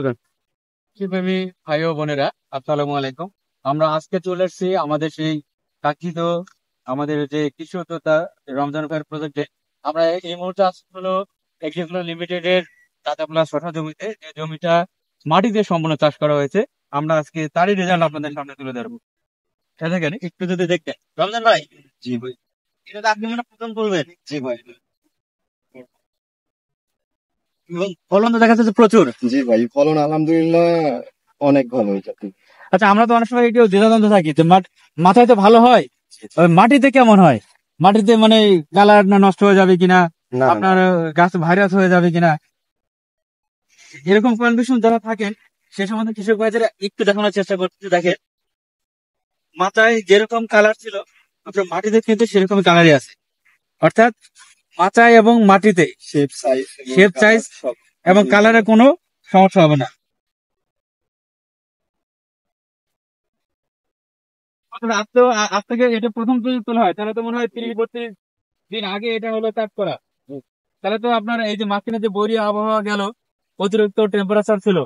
কৃষিপ্রেমী ভাই ও বোনেরা, আসসালামু আলাইকুম। আমরা আজকে চলে এসেছি আমাদের সেই কাঙ্ক্ষিত আমাদের যে কৃষি উদ্যোক্তা রমজান ভাইয়ের প্রজেক্টে। আমরা এই মুহূর্তে আছি হলো এগ্রিকুলার লিমিটেডের দাতাপ্লা শঠা জমিতে, যে জমিটা মাটিতে সম্পূর্ণ চাষ করা হয়েছে। আমরা আজকে তারই রেজাল্ট আপনাদের সামনে তুলে ধরবো। দেখেন, একটু যদি দেখতেন রমজান ভাই। জি ভাই। এটা তো আপনি মনে হয় প্রথম করবেন। জি ভাই। এবং ফলন তো দেখা যাচ্ছে প্রচুর। জি ভাই, ফলন আলহামদুলিল্লাহ অনেক ভালো হয়েছে। আচ্ছা, আমরা তো অনেক সময় একটু দ্বিধাদ্বন্দ্ব থাকি যে মাথায় তো ভালো হয়, ওই মাটিতে কেমন হয়? মাটিতে মানে কালার না নষ্ট হয়ে যাবে কিনা, না না আপনার গাছ ভাইরাস হয়ে যাবে কিনা, এরকম কনফিউশন যারা থাকেন সে সম্বন্ধে কৃষক ভাইদের একটু দেখানোর চেষ্টা করতে। দেখেন, মাথায় যেরকম কালার ছিল আপনার মাটিতে কিন্তু সেরকম কালারই আছে। অর্থাৎ মাচায় এবং মাটিতে শেপ সাইজ শেপ সাইজ সব এবং কালারে কোনো সমস্যা হবে না। আসলে আজ থেকে এটা প্রথম যদি তোলা হয় তাহলে তো মনে হয় 30-32 দিন আগে এটা হলো চাষ করা। তাহলে তো আপনার এই যে মাঝখানে যে বৈরী আবহাওয়া গেল, অতিরিক্ত টেম্পারেচার ছিল,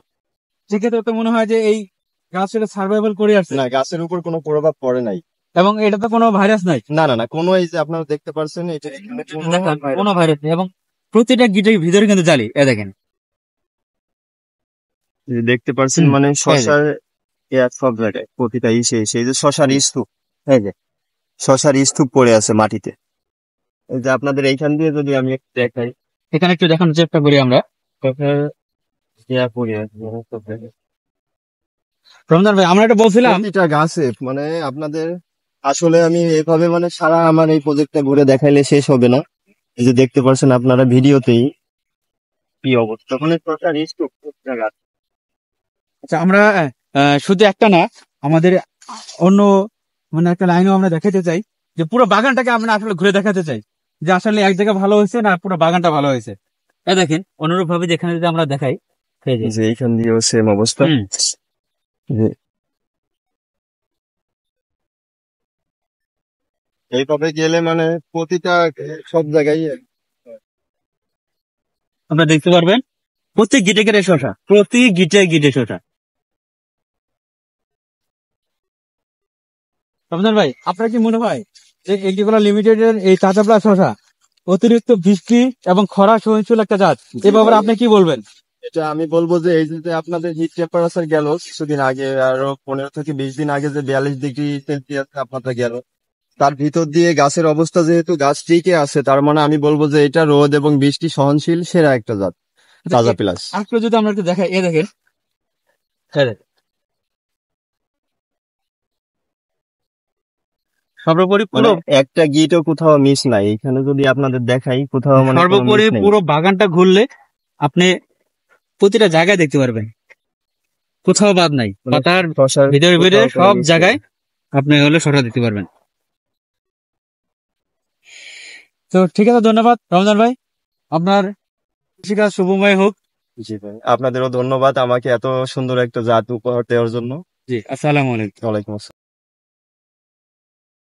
সেক্ষেত্রে তো মনে হয় যে এই গাছ সেটা সার্ভাইভাল করে আসছে। না, গাছের উপর কোনো প্রভাব পড়ে নাই। এবং এটা তো কোনো ভাইরাস নাই। না না না, কোনো এই যে আপনারা দেখতে পাচ্ছেন এটা এখানে কোনো দেখেন, কোনো ভাইরাস ভাইরাস নেই। এবং প্রতিটা গিটের ভিতরে কিন্তু জালি, দেখেন। দেখতে পাচ্ছেন, হুম, মানে এই যে। শশার সব জায়গায় প্রতিটা সেই যে শশার স্তূপ, এই যে শশার স্তূপ পড়ে আছে মাটিতে। এই যে আপনাদের এইখান দিয়ে যদি আমি একটু দেখাই, এখানে একটু দেখানোর চেষ্টা করি আমরা। শশার পড়ে আছে রমজান ভাই, আমরা এটা বলছিলাম। প্রতিটা গাছে। মানে আপনাদের আসলে আমি এভাবে মানে সারা আমার এই প্রজেক্টটা ঘুরে দেখাইলে শেষ হবে না। এই যে দেখতে পাচ্ছেন আপনারা ভিডিওতেই কি অবস্থা, মানে শশার স্তূপ প্রতিটা গাছ। আচ্ছা, আমরা শুধু একটা না, আমাদের অন্য মানে একটা লাইনও আমরা দেখাতে চাই, যে পুরো বাগানটাকে আমরা আসলে ঘুরে দেখাতে চাই, যে আসলে এক জায়গায় ভালো হয়েছে না পুরো বাগানটা ভালো হয়েছে। দেখেন, অনুরূপ ভাবে যেখানে যদি আমরা দেখাই, এই যে। যে এইখান দিয়েও সেম অবস্থা। হুম। যে এইভাবে গেলে মানে প্রতিটা সব জায়গায় আপনারা দেখতে পারবেন প্রতি গিটে গিটে শসা, প্রতি গিটে গিটে শসা। রমজান ভাই, আপনার কি মনে হয় যে এগ্রিকোলা লিমিটেডের এই চাচাপলা শসা অতিরিক্ত বৃষ্টি এবং খরা সহিষ্ণুল একটা জাত? এ ব্যাপারে আপনি কি বলবেন? এটা আমি বলবো যে এই যে আপনাদের হিট টেম্পারেচার গেল কিছুদিন আগে, আরো 15 থেকে 20 দিন আগে যে 42 ডিগ্রি সেলসিয়াস তাপমাত্রা গেল, তার ভিতর দিয়ে গাছের অবস্থা যেহেতু গাছ টিকে আছে, তার মানে আমি বলবো যে এটা রোদ এবং বৃষ্টি সহনশীল সেরা একটা জাত, তাজা প্লাস। আজকে যদি আমরা একটু দেখাই, দেখেন। হ্যাঁ, দেখেন। সর্বোপরি মানে পুরো একটা গিটও কোথাও মিস নাই, এখানে যদি আপনাদের দেখাই কোথাও মানে কোনো সর্বোপরি মিস নেই। পুরো বাগানটা ঘুরলে আপনি প্রতিটা জায়গায় দেখতে পারবেন, কোথাও বাদ নাই। মানে পাতার শসার ভিতরে ভিতরে কোথাও কোনো সব মিস নেই। জায়গায় আপনি হলে শসা দিতে পারবেন। তো ঠিক আছে, ধন্যবাদ রমজান ভাই। আপনার কৃষিকাজ শুভময় হোক। জি ভাই, আপনাদেরও ধন্যবাদ আমাকে এত সুন্দর একটা জাত উপহার দেওয়ার জন্য। জি, আসসালামু আলাইকুম। ওয়ালাইকুম আসসালাম।